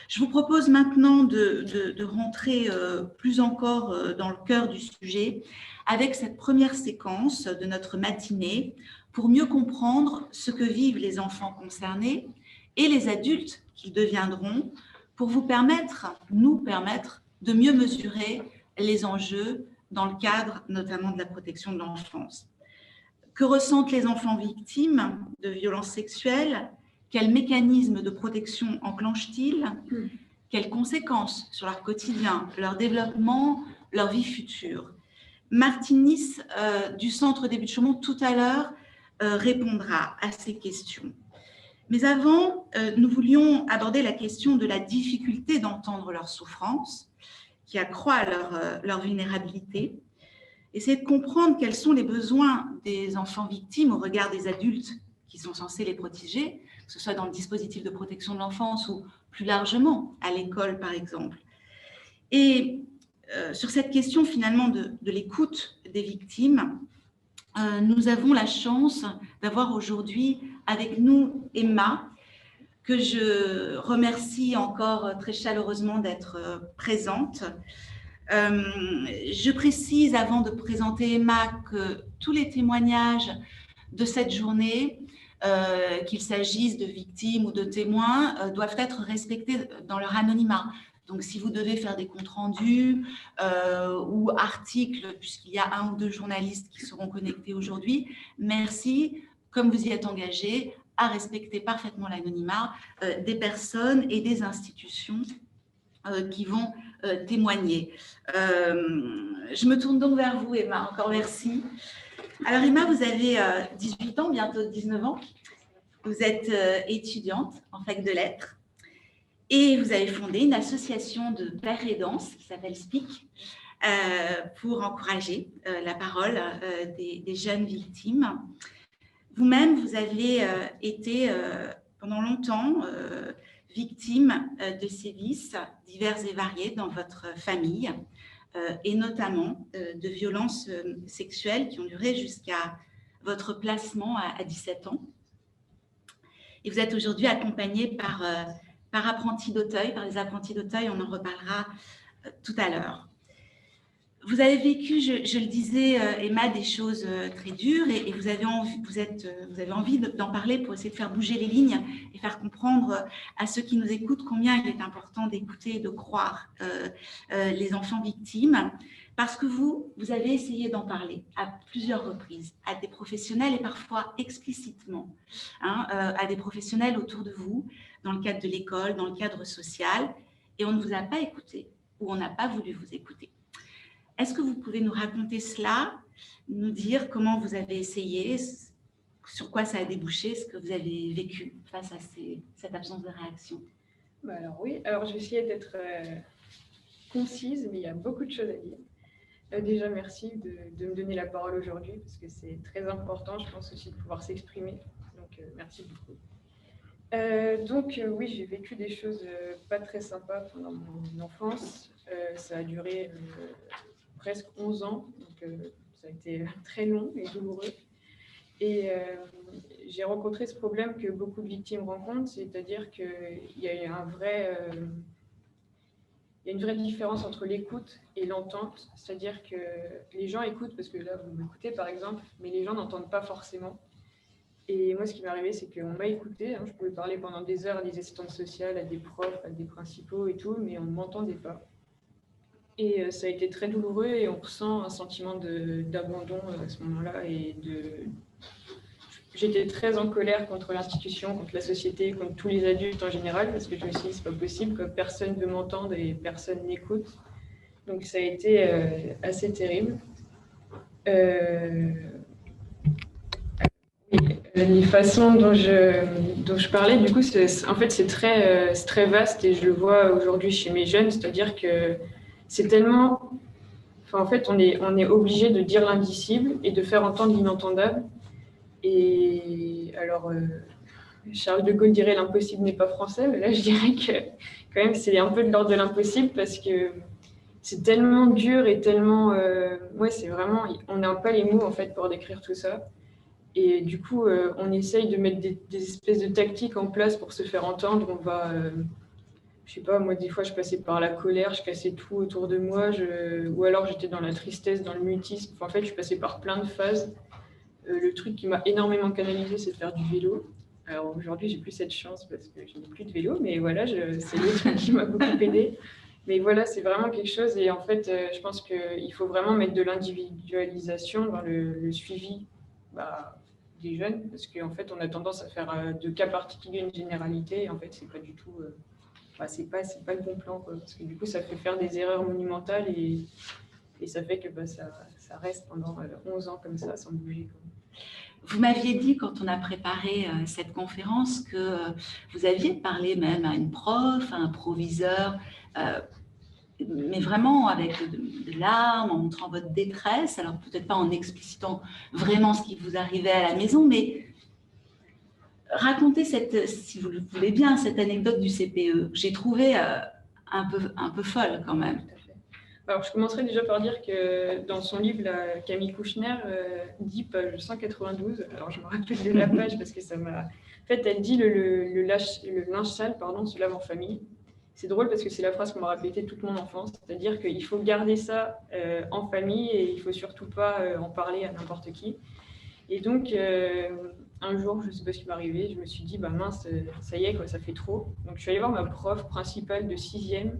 Je vous propose maintenant de rentrer plus encore dans le cœur du sujet avec cette première séquence de notre matinée pour mieux comprendre ce que vivent les enfants concernés et les adultes qu'ils deviendront pour nous permettre de mieux mesurer les enjeux dans le cadre notamment de la protection de l'enfance. Que ressentent les enfants victimes de violences sexuelles? Quels mécanismes de protection enclenchent-ils? Quelles conséquences sur leur quotidien, leur développement, leur vie future? Martine Nice du Centre Début de Chaumont tout à l'heure répondra à ces questions. Mais avant, nous voulions aborder la question de la difficulté d'entendre leur souffrance, qui accroît leur vulnérabilité, essayer de comprendre quels sont les besoins des enfants victimes au regard des adultes qui sont censés les protéger, que ce soit dans le dispositif de protection de l'enfance ou plus largement à l'école, par exemple. Et sur cette question finalement de l'écoute des victimes, nous avons la chance d'avoir aujourd'hui avec nous Emma, que je remercie encore très chaleureusement d'être présente. Je précise avant de présenter Emma que tous les témoignages de cette journée, qu'il s'agisse de victimes ou de témoins, doivent être respectés dans leur anonymat. Donc, si vous devez faire des comptes rendus ou articles, puisqu'il y a 1 ou 2 journalistes qui seront connectés aujourd'hui, merci, comme vous y êtes engagés, à respecter parfaitement l'anonymat des personnes et des institutions qui vont témoigner. Je me tourne donc vers vous, Emma. Encore merci. Alors, Emma, vous avez 18 ans, bientôt 19 ans. Vous êtes étudiante en fac de lettres et vous avez fondé une association de pères aidants qui s'appelle SPEAK pour encourager la parole des jeunes victimes. Vous-même, vous avez été pendant longtemps victime de sévices divers et variés dans votre famille et notamment de violences sexuelles qui ont duré jusqu'à votre placement à 17 ans. Et vous êtes aujourd'hui accompagnée par apprentis d'Auteuil, par les apprentis d'Auteuil, on en reparlera tout à l'heure. Vous avez vécu, je le disais, Emma, des choses très dures et vous avez envie d'en parler pour essayer de faire bouger les lignes et faire comprendre à ceux qui nous écoutent combien il est important d'écouter et de croire les enfants victimes, parce que vous avez essayé d'en parler à plusieurs reprises, à des professionnels et parfois explicitement, à des professionnels autour de vous, dans le cadre de l'école, dans le cadre social, et on ne vous a pas écouté ou on n'a pas voulu vous écouter. Est-ce que vous pouvez nous raconter cela, nous dire comment vous avez essayé, sur quoi ça a débouché, ce que vous avez vécu face à cette absence de réaction? Alors oui, alors je vais essayer d'être concise, mais il y a beaucoup de choses à dire. Déjà, merci de me donner la parole aujourd'hui, parce que c'est très important, je pense aussi, de pouvoir s'exprimer. Donc, merci beaucoup. Oui, j'ai vécu des choses pas très sympas pendant mon enfance. Ça a duré presque 11 ans, donc ça a été très long et douloureux. Et j'ai rencontré ce problème que beaucoup de victimes rencontrent, c'est-à-dire qu'il y a une vraie différence entre l'écoute et l'entente, c'est-à-dire que les gens écoutent, parce que là, vous m'écoutez par exemple, mais les gens n'entendent pas forcément. Et moi, ce qui m'est arrivé, c'est qu'on m'a écouté, je pouvais parler pendant des heures à des assistantes sociales, à des profs, à des principaux et tout, mais on ne m'entendait pas. Et ça a été très douloureux et on ressent un sentiment d'abandon à ce moment-là. J'étais très en colère contre l'institution, contre la société, contre tous les adultes en général, parce que je me suis dit, c'est pas possible, que personne ne veut m'entendre et personne n'écoute. Donc ça a été assez terrible. Les façons dont je parlais, du coup, en fait, c'est très vaste et je le vois aujourd'hui chez mes jeunes, c'est-à-dire que c'est tellement... Enfin, en fait, on est obligé de dire l'indicible et de faire entendre l'inentendable. Et alors, Charles de Gaulle dirait l'impossible n'est pas français, mais là, je dirais que quand même, c'est un peu de l'ordre de l'impossible parce que c'est tellement dur et tellement... ouais, c'est vraiment... On n'a pas les mots, en fait, pour décrire tout ça. Et du coup, on essaye de mettre des espèces de tactiques en place pour se faire entendre. je sais pas, moi, des fois, je passais par la colère, je cassais tout autour de moi, ou alors j'étais dans la tristesse, dans le mutisme. Enfin, en fait, je passais par plein de phases. Le truc qui m'a énormément canalisé, c'est de faire du vélo. Alors aujourd'hui, j'ai plus cette chance parce que je n'ai plus de vélo, mais voilà, c'est le truc qui m'a beaucoup aidé. Mais voilà, c'est vraiment quelque chose. Et en fait, je pense qu'il faut vraiment mettre de l'individualisation dans le suivi des jeunes, parce qu'en fait, on a tendance à faire de cas particuliers une généralité. Et en fait, c'est pas du tout, c'est pas le bon plan, quoi, parce que du coup, ça fait faire des erreurs monumentales et ça fait que ça reste pendant 11 ans comme ça, sans bouger, quoi. Vous m'aviez dit, quand on a préparé cette conférence, que vous aviez parlé même à une prof, à un proviseur, mais vraiment avec de larmes, en montrant votre détresse, alors peut-être pas en explicitant vraiment ce qui vous arrivait à la maison, mais racontez, si vous le voulez bien, cette anecdote du CPE. J'ai trouvé un peu folle quand même. Alors, je commencerai déjà par dire que dans son livre, Camille Kouchner dit page 192. Alors, je me rappelle de la page parce que ça m'a. En fait, elle dit le linge sale, se lave en famille. C'est drôle parce que c'est la phrase qu'on m'a répétée toute mon enfance, c'est-à-dire qu'il faut garder ça en famille et il ne faut surtout pas en parler à n'importe qui. Et donc, un jour, je ne sais pas ce qui m'est arrivé, je me suis dit, mince, ça y est, quoi, ça fait trop. Donc, je suis allée voir ma prof principale de 6e.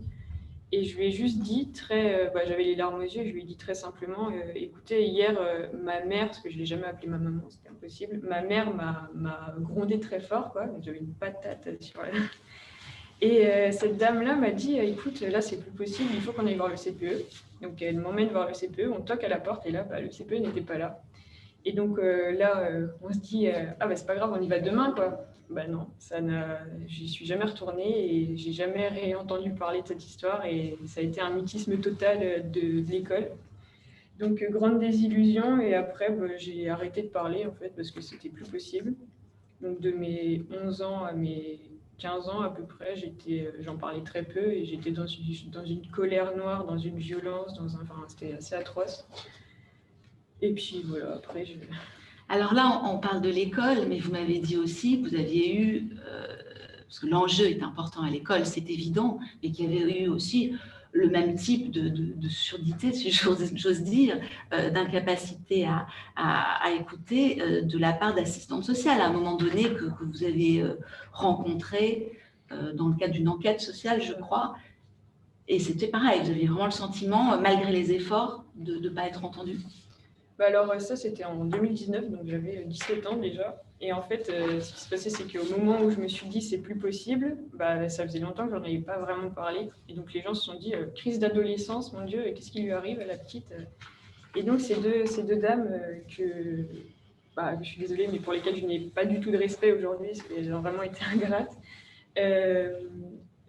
Et je lui ai juste dit j'avais les larmes aux yeux, je lui ai dit très simplement, écoutez, hier, ma mère, parce que je ne l'ai jamais appelée ma maman, c'était impossible, ma mère m'a grondé très fort, quoi, donc j'avais une patate sur la... Et cette dame-là m'a dit, écoute, là, c'est plus possible, il faut qu'on aille voir le CPE. Donc elle m'emmène voir le CPE, on toque à la porte, et là, le CPE n'était pas là. Et donc là, on se dit, c'est pas grave, on y va demain, quoi. Non, j'y suis jamais retournée et j'ai jamais réentendu parler de cette histoire et ça a été un mutisme total de l'école. Donc grande désillusion et après j'ai arrêté de parler en fait parce que c'était plus possible. Donc de mes 11 ans à mes 15 ans à peu près, j'en parlais très peu et j'étais dans une colère noire, dans une violence, c'était assez atroce. Et puis voilà, après Alors là, on parle de l'école, mais vous m'avez dit aussi que vous aviez eu, parce que l'enjeu est important à l'école, c'est évident, mais qu'il y avait eu aussi le même type de surdité, si j'ose dire, d'incapacité à écouter de la part d'assistantes sociales, à un moment donné que vous avez rencontré dans le cadre d'une enquête sociale, je crois. Et c'était pareil, vous aviez vraiment le sentiment, malgré les efforts, de ne pas être entendu. Alors ça, c'était en 2019, donc j'avais 17 ans déjà. Et en fait, ce qui se passait, c'est qu'au moment où je me suis dit c'est plus possible, ça faisait longtemps que j'en avais pas vraiment parlé. Et donc les gens se sont dit crise d'adolescence, mon Dieu, qu'est-ce qui lui arrive à la petite? Et donc ces deux dames que je suis désolée, mais pour lesquelles je n'ai pas du tout de respect aujourd'hui, parce qu'elles ont vraiment été ingrates,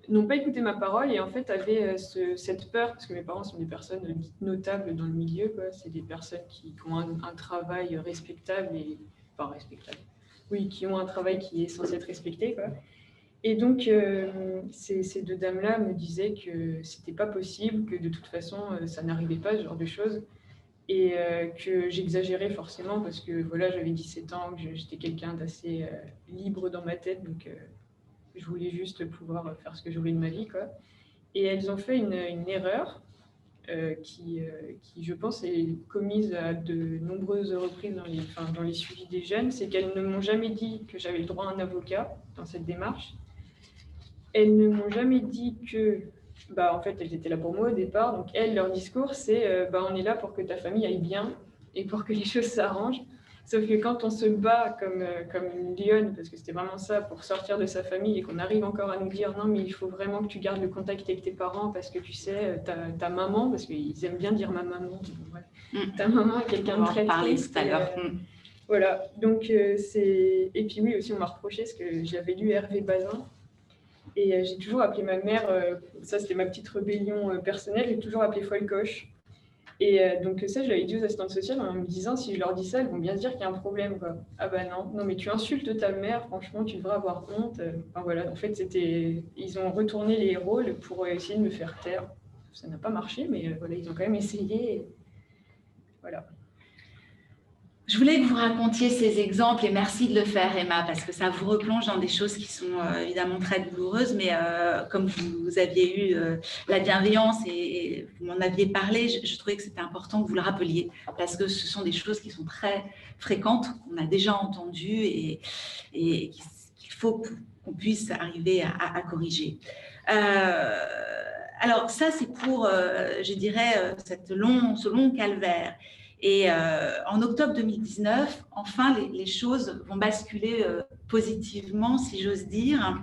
n'ont pas écouté ma parole et en fait avaient cette peur, parce que mes parents sont des personnes dites notables dans le milieu, quoi. C'est des personnes qui ont un travail respectable qui ont un travail qui est censé être respecté, quoi. Et donc ces deux dames-là me disaient que c'était pas possible, que de toute façon ça n'arrivait pas, ce genre de choses, et que j'exagérais forcément parce que voilà, j'avais 17 ans, que j'étais quelqu'un d'assez libre dans ma tête, donc je voulais juste pouvoir faire ce que je voulais de ma vie, quoi. Et elles ont fait une erreur qui, je pense, est commise à de nombreuses reprises dans les suivis des jeunes. C'est qu'elles ne m'ont jamais dit que j'avais le droit à un avocat dans cette démarche. Elles ne m'ont jamais dit que, en fait, elles étaient là pour moi au départ. Donc, leur discours, c'est on est là pour que ta famille aille bien et pour que les choses s'arrangent. Sauf que quand on se bat comme une lionne, parce que c'était vraiment ça, pour sortir de sa famille et qu'on arrive encore à nous dire non, mais il faut vraiment que tu gardes le contact avec tes parents parce que tu sais, ta maman, parce qu'ils aiment bien dire ma maman, ta maman est quelqu'un de très triste. Tout à l'heure. Voilà, donc c'est. Et puis oui, aussi, on m'a reproché parce que j'avais lu Hervé Bazin. Et j'ai toujours appelé ma mère, ça c'était ma petite rébellion personnelle, j'ai toujours appelé Folcoche. Et donc ça, je l'avais dit aux assistantes sociales en me disant, si je leur dis ça, elles vont bien se dire qu'il y a un problème, quoi. Ah non, mais tu insultes ta mère, franchement, tu devrais avoir honte. Voilà, en fait, ils ont retourné les rôles pour essayer de me faire taire. Ça n'a pas marché, mais voilà, ils ont quand même essayé. Voilà. Je voulais que vous racontiez ces exemples et merci de le faire, Emma, parce que ça vous replonge dans des choses qui sont évidemment très douloureuses, mais comme vous aviez eu la bienveillance et vous m'en aviez parlé, je trouvais que c'était important que vous le rappeliez, parce que ce sont des choses qui sont très fréquentes, qu'on a déjà entendues et qu'il faut qu'on puisse arriver à corriger. Alors ça, c'est pour, je dirais, ce long calvaire. Et en octobre 2019, enfin, les choses vont basculer positivement, si j'ose dire,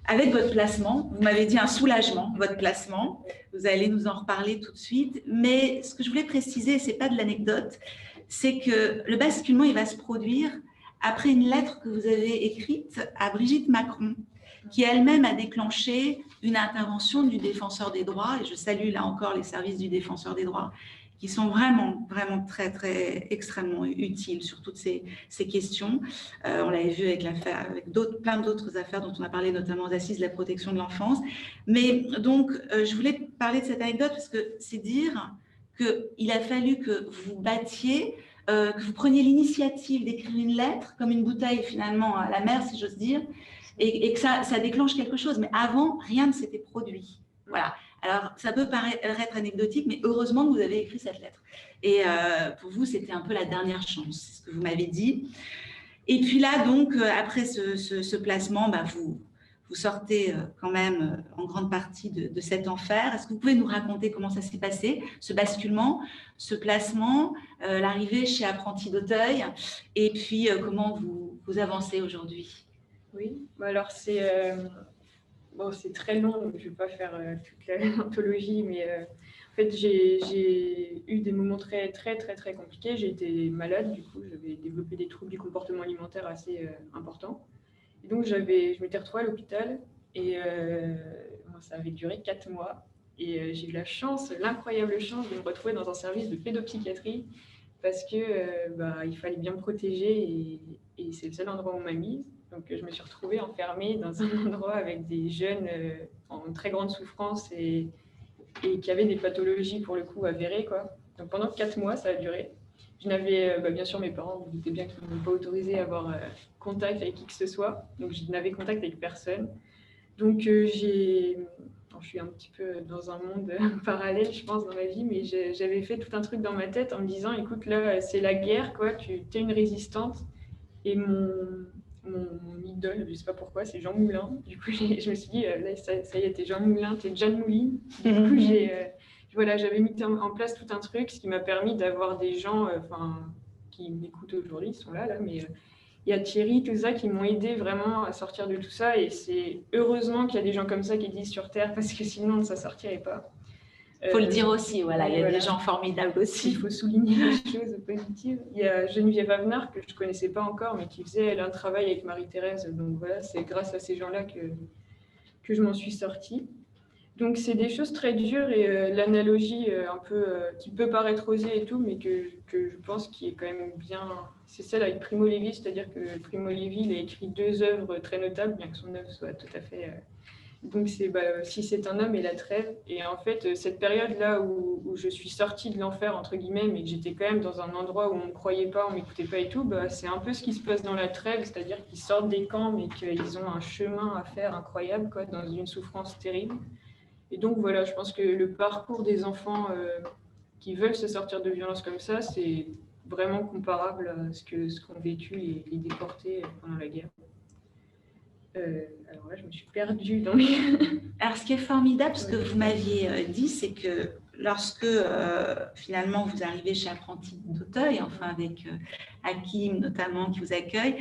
avec votre placement. Vous m'avez dit un soulagement, votre placement. Vous allez nous en reparler tout de suite. Mais ce que je voulais préciser, ce n'est pas de l'anecdote, c'est que le basculement, il va se produire après une lettre que vous avez écrite à Brigitte Macron, qui elle-même a déclenché une intervention du Défenseur des droits. Et je salue là encore les services du Défenseur des droits, qui sont vraiment, vraiment très, très extrêmement utiles sur toutes ces questions. On l'avait vu avec l'affaire, avec plein d'autres affaires dont on a parlé, notamment aux assises de la protection de l'enfance. Mais donc, je voulais parler de cette anecdote parce que c'est dire qu'il a fallu que vous battiez, que vous preniez l'initiative d'écrire une lettre, comme une bouteille finalement à la mer, si j'ose dire, et que ça déclenche quelque chose. Mais avant, rien ne s'était produit. Voilà. Alors, ça peut paraître anecdotique, mais heureusement que vous avez écrit cette lettre. Et pour vous, c'était un peu la dernière chance, c'est ce que vous m'avez dit. Et puis là, donc, après ce placement, vous sortez quand même en grande partie de cet enfer. Est-ce que vous pouvez nous raconter comment ça s'est passé, ce basculement, ce placement, l'arrivée chez Apprentis d'Auteuil, et puis comment vous avancez aujourd'hui? Oui, alors c'est très long, je ne vais pas faire toute l'anthologie, mais en fait, j'ai eu des moments très, très, très, très compliqués. J'ai été malade, du coup, j'avais développé des troubles du comportement alimentaire assez importants. Et donc, je m'étais retrouvée à l'hôpital et ça avait duré 4 mois. Et j'ai eu l'incroyable chance de me retrouver dans un service de pédopsychiatrie parce que il fallait bien me protéger et c'est le seul endroit où on m'a mise. Donc, je me suis retrouvée enfermée dans un endroit avec des jeunes en très grande souffrance et qui avaient des pathologies, pour le coup, avérées, quoi. Donc, pendant 4 mois, ça a duré. Je n'avais, bien sûr, mes parents, vous doutez bien qu'ils ne m'ont pas autorisé à avoir contact avec qui que ce soit. Donc, je n'avais contact avec personne. Donc, je suis un petit peu dans un monde parallèle, je pense, dans ma vie, mais j'avais fait tout un truc dans ma tête en me disant, écoute, là, c'est la guerre, quoi. Tu es une résistante. Et mon idole, je ne sais pas pourquoi, c'est Jean Moulin. Du coup, je me suis dit, là, ça y est, t'es Jean Moulin, t'es Jeanne Mouline. Du coup, j'avais mis en place tout un truc, ce qui m'a permis d'avoir des gens qui m'écoutent aujourd'hui, ils sont là, mais il y a Thierry, tout ça, qui m'ont aidé vraiment à sortir de tout ça. Et c'est heureusement qu'il y a des gens comme ça qui existent sur Terre, parce que sinon, ça ne sortirait pas. Il faut le dire aussi, voilà, il y a des gens formidables aussi. Il faut souligner les choses positives. Il y a Geneviève Avenard, que je ne connaissais pas encore, mais qui faisait un travail avec Marie-Thérèse. Donc voilà, c'est grâce à ces gens-là que je m'en suis sortie. Donc c'est des choses très dures et l'analogie un peu qui peut paraître osée et tout, mais que je pense qui est quand même bien... C'est celle avec Primo Levi, c'est-à-dire que Primo Levi il a écrit 2 œuvres très notables, bien que son œuvre soit tout à fait... Donc, c'est Si c'est un homme et la trêve. Et en fait, cette période-là où je suis sortie de l'enfer, entre guillemets, mais que j'étais quand même dans un endroit où on ne me croyait pas, on ne m'écoutait pas et tout, c'est un peu ce qui se passe dans la trêve, c'est-à-dire qu'ils sortent des camps, mais qu'ils ont un chemin à faire incroyable, quoi, dans une souffrance terrible. Et donc, voilà, je pense que le parcours des enfants qui veulent se sortir de violences comme ça, c'est vraiment comparable à ce qu'ont vécu les déportés pendant la guerre. Alors là, je me suis perdue dans les... Alors, ce qui est formidable, ce que vous m'aviez dit, c'est que lorsque finalement vous arrivez chez Apprentis d'Auteuil, enfin avec Hakim notamment qui vous accueille,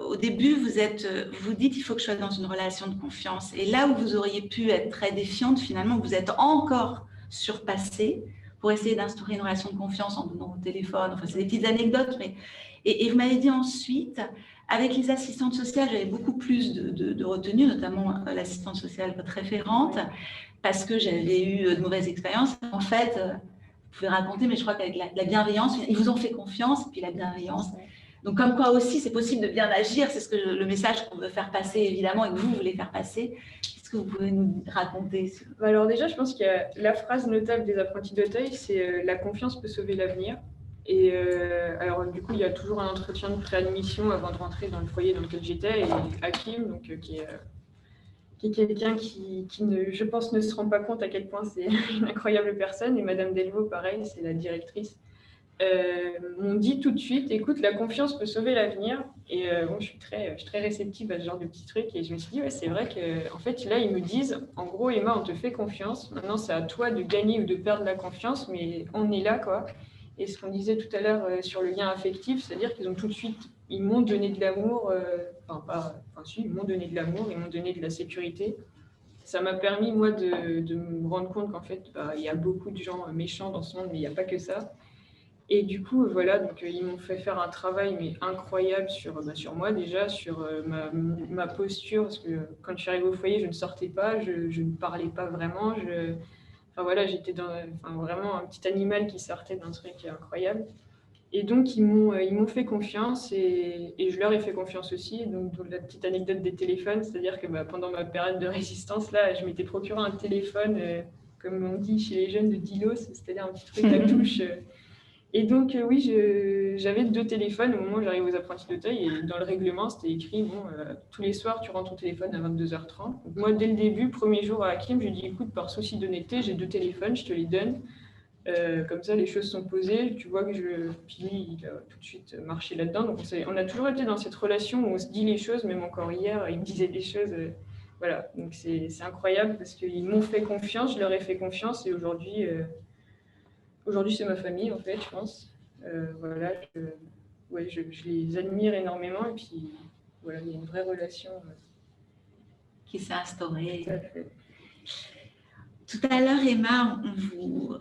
au début vous dites il faut que je sois dans une relation de confiance. Et là où vous auriez pu être très défiante, finalement vous êtes encore surpassée pour essayer d'instaurer une relation de confiance en donnant vos téléphones. Enfin, c'est des petites anecdotes, mais et vous m'avez dit ensuite. Avec les assistantes sociales, j'avais beaucoup plus de retenue, notamment l'assistante sociale, votre référente, parce que j'avais eu de mauvaises expériences. En fait, vous pouvez raconter, mais je crois qu'avec la bienveillance, ils vous ont fait confiance, et puis la bienveillance. Donc, comme quoi aussi, c'est possible de bien agir. C'est le message qu'on veut faire passer, évidemment, et que vous voulez faire passer. Qu'est-ce que vous pouvez nous raconter? Alors déjà, je pense qu'il y a la phrase notable des Apprentis d'Auteuil, c'est « La confiance peut sauver l'avenir ». Et alors, du coup, il y a toujours un entretien de préadmission avant de rentrer dans le foyer dans lequel j'étais. Et Hakim, donc, qui est quelqu'un qui ne, je pense, ne se rend pas compte à quel point c'est une incroyable personne. Et Madame Delvaux, pareil, c'est la directrice. M'ont dit tout de suite, écoute, la confiance peut sauver l'avenir. Et bon, je suis très réceptive à ce genre de petits trucs. Et je me suis dit, ouais, c'est vrai qu'en fait, là, ils me disent, en gros, Emma, on te fait confiance. Maintenant, c'est à toi de gagner ou de perdre la confiance, mais on est là, quoi. Et ce qu'on disait tout à l'heure sur le lien affectif, c'est-à-dire qu'ils ont tout de suite, ils m'ont donné de l'amour, si, ils m'ont donné de l'amour, ils m'ont donné de la sécurité. Ça m'a permis, moi, de me rendre compte qu'en fait, il y a beaucoup de gens méchants dans ce monde, mais il n'y a pas que ça. Et du coup, voilà, donc ils m'ont fait faire un travail mais incroyable sur moi déjà, sur ma posture, parce que quand je suis arrivée au foyer, je ne sortais pas, je ne parlais pas vraiment. Enfin voilà, j'étais vraiment un petit animal qui sortait d'un truc incroyable. Et donc, ils m'ont fait confiance et je leur ai fait confiance aussi. Donc, la petite anecdote des téléphones, c'est-à-dire que pendant ma période de résistance, là, je m'étais procuré un téléphone, comme on dit chez les jeunes, de Dilos, c'est-à-dire un petit truc à touche. Et donc, oui, j'avais 2 téléphones au moment où j'arrive aux apprentis d'Auteuil. Et dans le règlement, c'était écrit, bon, tous les soirs, tu rends ton téléphone à 22h30. Donc, moi, dès le début, premier jour à Hakim, je lui ai dit, écoute, par souci d'honnêteté, j'ai 2 téléphones, je te les donne. Comme ça, les choses sont posées. Tu vois que Puis lui, il a tout de suite marché là-dedans. Donc, on a toujours été dans cette relation où on se dit les choses, même encore hier, il me disait des choses. Voilà, donc c'est incroyable parce qu'ils m'ont fait confiance, je leur ai fait confiance. Et aujourd'hui, c'est ma famille, en fait, je pense. Voilà, je les admire énormément. Et puis, voilà, il y a une vraie relation. Qui s'est instaurée. Tout à fait. Tout à l'heure, Emma, on vous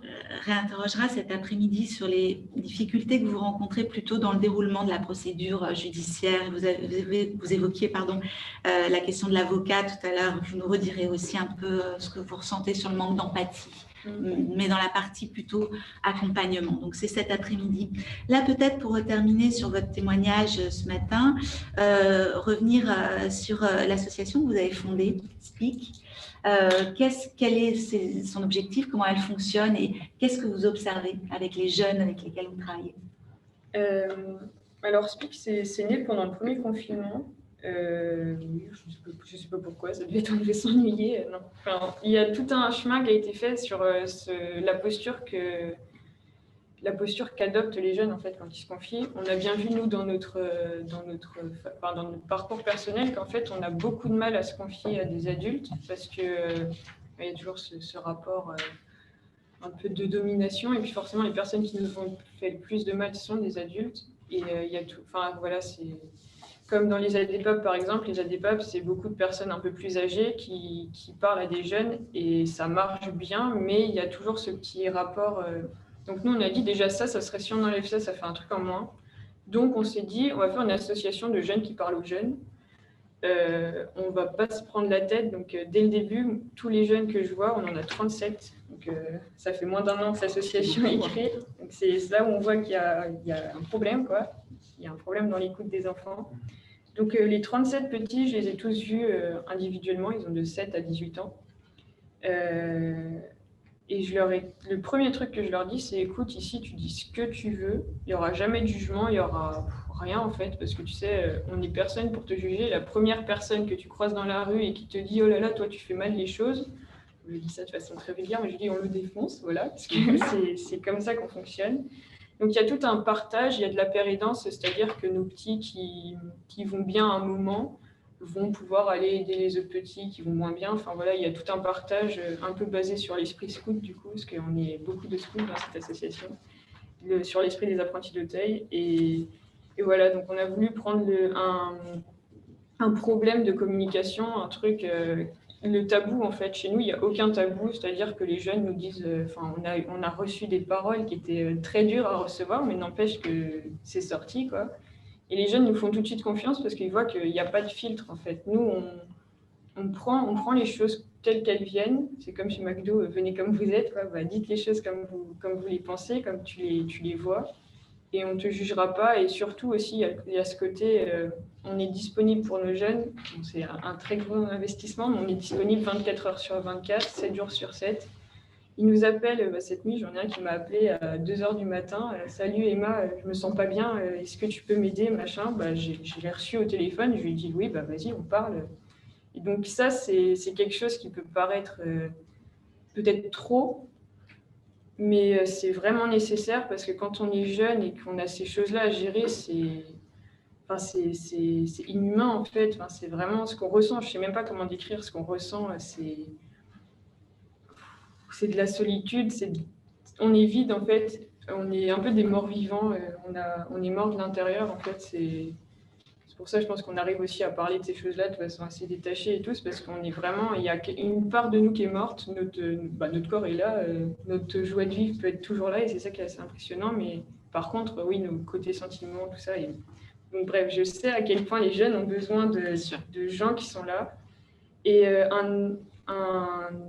réinterrogera cet après-midi sur les difficultés que vous rencontrez plutôt dans le déroulement de la procédure judiciaire. Vous évoquiez la question de l'avocat tout à l'heure. Vous nous redirez aussi un peu ce que vous ressentez sur le manque d'empathie, mais dans la partie plutôt accompagnement. Donc, c'est cet après-midi. Là, peut-être pour terminer sur votre témoignage ce matin, revenir sur l'association que vous avez fondée, Speak. Quel est son objectif, comment elle fonctionne et qu'est-ce que vous observez avec les jeunes avec lesquels vous travaillez? Alors, Speak, c'est né pendant le premier confinement. Oui, je ne sais pas pourquoi, ça devait être enlevé s'ennuyer. Non. Enfin, il y a tout un chemin qui a été fait sur la posture qu'adoptent les jeunes en fait quand ils se confient. On a bien vu nous dans notre parcours personnel qu'en fait on a beaucoup de mal à se confier à des adultes parce que il y a toujours ce rapport un peu de domination et puis forcément les personnes qui nous ont fait le plus de mal sont des adultes et il y a tout. Enfin voilà, c'est comme dans les ADPAP par exemple. Les ADPAP, c'est beaucoup de personnes un peu plus âgées qui parlent à des jeunes et ça marche bien, mais il y a toujours ce petit rapport. Donc nous, on a dit déjà ça serait si on enlève ça, ça fait un truc en moins. Donc on s'est dit, on va faire une association de jeunes qui parlent aux jeunes. On ne va pas se prendre la tête. Donc dès le début, tous les jeunes que je vois, on en a 37. Donc ça fait moins d'1 an que cette association est créée. Donc c'est là où on voit qu'il y a un problème, quoi. Il y a un problème dans l'écoute des enfants. Donc les 37 petits, je les ai tous vus individuellement. Ils ont de 7 à 18 ans. Et le premier truc que je leur dis, c'est écoute, ici, tu dis ce que tu veux. Il n'y aura jamais de jugement, il n'y aura rien en fait. Parce que tu sais, on n'est personne pour te juger. La première personne que tu croises dans la rue et qui te dit oh là là, toi, tu fais mal les choses. Je dis ça de façon très vulgaire, mais je dis on le défonce, voilà. Parce que c'est comme ça qu'on fonctionne. Donc il y a tout un partage, il y a de la pérédance, c'est-à-dire que nos petits qui vont bien un moment vont pouvoir aller aider les autres petits qui vont moins bien. Enfin voilà, il y a tout un partage un peu basé sur l'esprit scout du coup, parce qu'on est beaucoup de scouts dans cette association, sur l'esprit des apprentis d'Auteuil. Et voilà, donc on a voulu prendre un problème de communication, un truc, le tabou en fait. Chez nous, il n'y a aucun tabou, c'est-à-dire que les jeunes nous disent, on a reçu des paroles qui étaient très dures à recevoir, mais n'empêche que c'est sorti, quoi. Et les jeunes nous font tout de suite confiance parce qu'ils voient qu'il n'y a pas de filtre, en fait. Nous, on prend les choses telles qu'elles viennent. C'est comme chez McDo, venez comme vous êtes, quoi. Bah, dites les choses comme vous les pensez, comme tu les vois. Et on ne te jugera pas. Et surtout aussi, il y a ce côté, on est disponible pour nos jeunes. Bon, c'est un très gros investissement, mais on est disponible 24 heures sur 24, 7 jours sur 7. Ils nous appellent, cette nuit, j'en ai un qui m'a appelé à 2 heures du matin. Salut Emma, je me sens pas bien, est-ce que tu peux m'aider, machin. Je l'ai reçu au téléphone, je lui ai dit oui, vas-y, on parle. Et donc ça, c'est quelque chose qui peut paraître peut-être trop, mais c'est vraiment nécessaire parce que quand on est jeune et qu'on a ces choses-là à gérer, c'est inhumain en fait. Enfin, c'est vraiment ce qu'on ressent. Je ne sais même pas comment décrire ce qu'on ressent. C'est de la solitude. On est vide en fait. On est un peu des morts vivants. On est mort de l'intérieur en fait. C'est pour ça, je pense qu'on arrive aussi à parler de ces choses-là de façon assez détachée et tout, c'est parce qu'on est vraiment, il y a une part de nous qui est morte, notre corps est là, notre joie de vivre peut être toujours là et c'est ça qui est assez impressionnant, mais par contre, oui, nos côtés sentiments, tout ça. Donc bref, je sais à quel point les jeunes ont besoin de gens qui sont là. Et un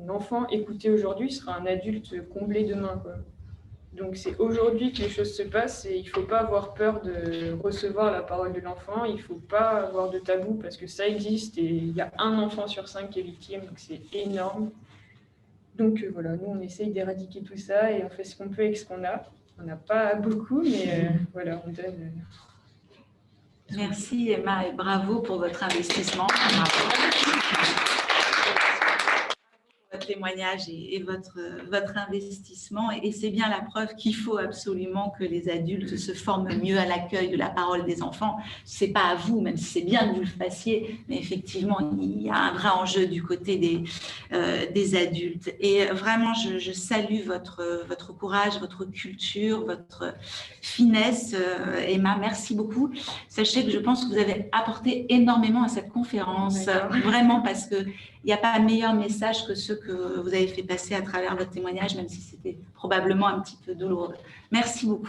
enfant écouté aujourd'hui sera un adulte comblé demain, quoi. Donc c'est aujourd'hui que les choses se passent et il ne faut pas avoir peur de recevoir la parole de l'enfant, il ne faut pas avoir de tabou parce que ça existe et il y a un enfant sur 5 qui est victime, donc c'est énorme. Donc voilà, nous on essaye d'éradiquer tout ça et on fait ce qu'on peut avec ce qu'on a. On n'a pas beaucoup, mais voilà, on donne. Merci Emma et bravo pour votre investissement. Bravo. Votre témoignage et votre investissement. Et c'est bien la preuve qu'il faut absolument que les adultes se forment mieux à l'accueil de la parole des enfants. Ce n'est pas à vous, même si c'est bien que vous le fassiez, mais effectivement, il y a un vrai enjeu du côté des adultes. Et vraiment, je salue votre courage, votre culture, votre finesse. Emma, merci beaucoup. Sachez que je pense que vous avez apporté énormément à cette conférence, vraiment, parce que il n'y a pas meilleur message que ceux que vous avez fait passer à travers votre témoignage, même si c'était probablement un petit peu douloureux. Merci beaucoup.